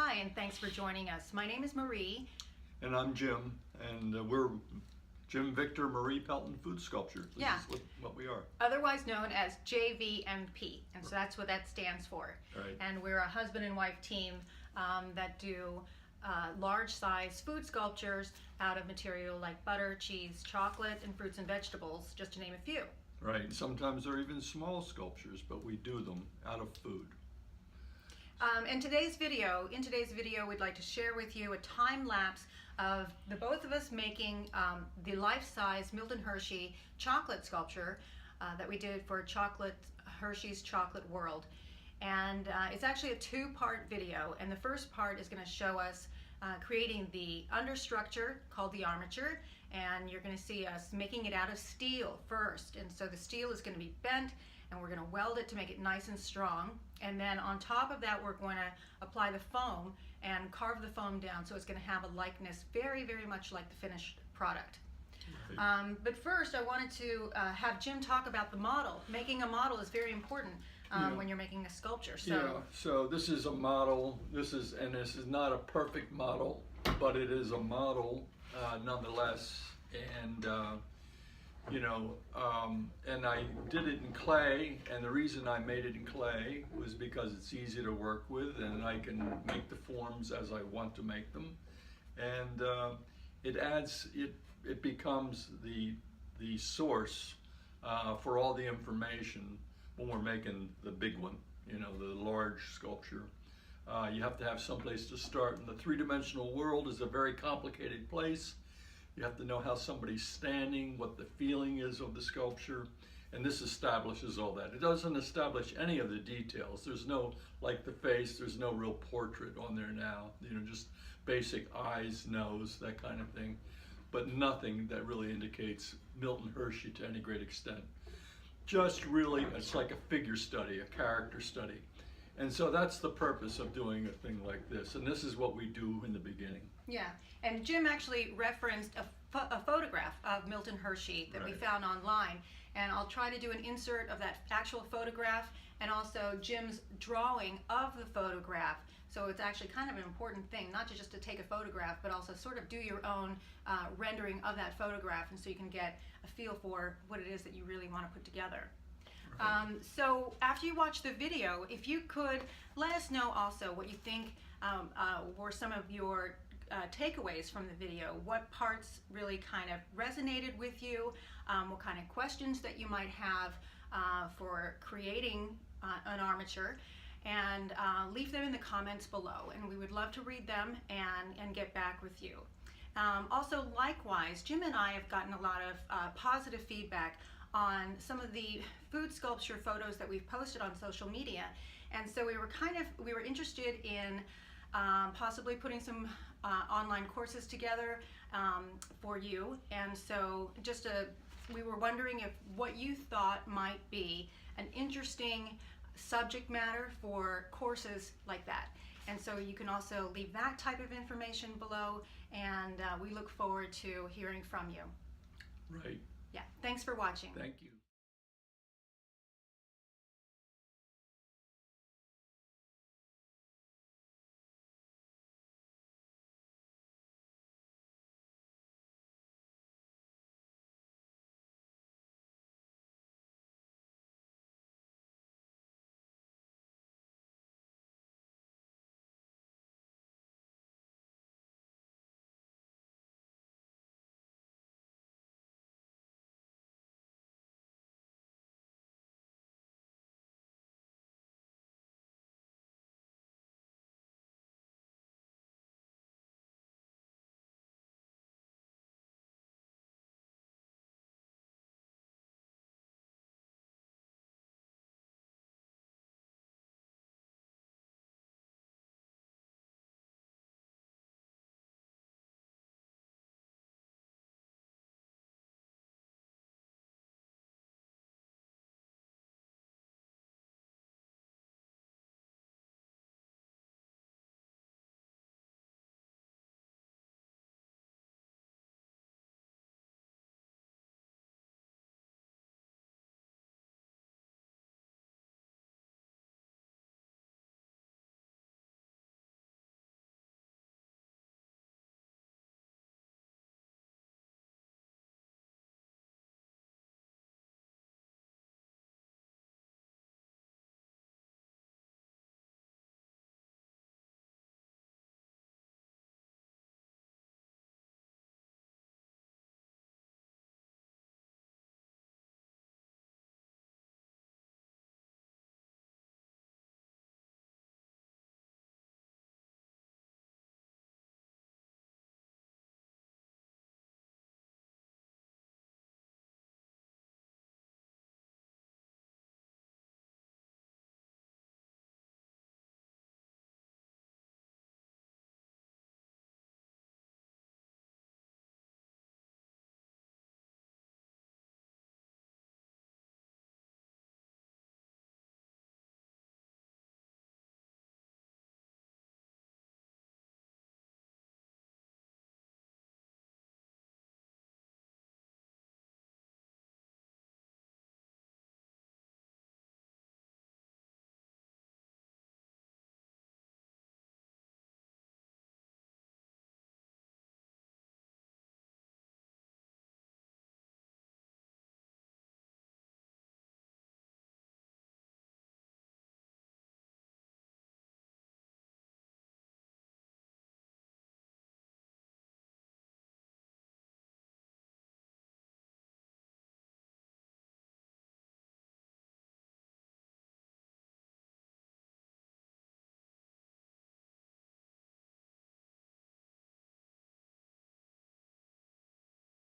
Hi, and thanks for joining us. My name is Marie. And I'm Jim, and we're Jim Victor Marie Pelton Food Sculpture. This is what we are. Otherwise known as JVMP, and so that's what that stands for. Right. And we're a husband and wife team that do large size food sculptures out of material like butter, cheese, chocolate, and fruits and vegetables, just to name a few. Right, and sometimes they're even small sculptures, but we do them out of food. In today's video, we'd like to share with you a time lapse of the both of us making the life-size Milton Hershey chocolate sculpture that we did for Hershey's Chocolate World. And it's actually a two-part video, and the first part is going to show us creating the understructure called the armature, and you're going to see us making it out of steel first. And so the steel is going to be bent, and we're going to weld it to make it nice and strong. And then on top of that, we're going to apply the foam and carve the foam down so it's going to have a likeness very, very much like the finished product. Right. But first, I wanted to have Jim talk about the model. Making a model is very important when you're making a sculpture. So this is a model. This is not a perfect model, but it is a model nonetheless. And and I did it in clay, and the reason I made it in clay was because it's easy to work with, and I can make the forms as I want to make them, and it becomes the source for all the information when we're making the big one, the large sculpture. You have to have someplace to start, and the three-dimensional world is a very complicated place. You have to know how somebody's standing, what the feeling is of the sculpture, and this establishes all that. It doesn't establish any of the details. There's no, like the face, there's no real portrait on there now, just basic eyes, nose, that kind of thing, but nothing that really indicates Milton Hershey to any great extent. Just really, it's like a figure study, a character study. And so that's the purpose of doing a thing like this, and this is what we do in the beginning. Yeah, and Jim actually referenced a photograph of Milton Hershey that we found online, and I'll try to do an insert of that actual photograph and also Jim's drawing of the photograph. So it's actually kind of an important thing, not just to take a photograph, but also sort of do your own rendering of that photograph, and so you can get a feel for what it is that you really want to put together. So after you watch the video, if you could let us know also what you think were some of your takeaways from the video. What parts really kind of resonated with you, what kind of questions that you might have for creating an armature, and leave them in the comments below, and we would love to read them and get back with you. Also, likewise, Jim and I have gotten a lot of positive feedback on some of the food sculpture photos that we've posted on social media, and so we were interested in possibly putting some online courses together for you, and so we were wondering if what you thought might be an interesting subject matter for courses like that. And so you can also leave that type of information below, and we look forward to hearing from you. Right. Yeah, thanks for watching. Thank you.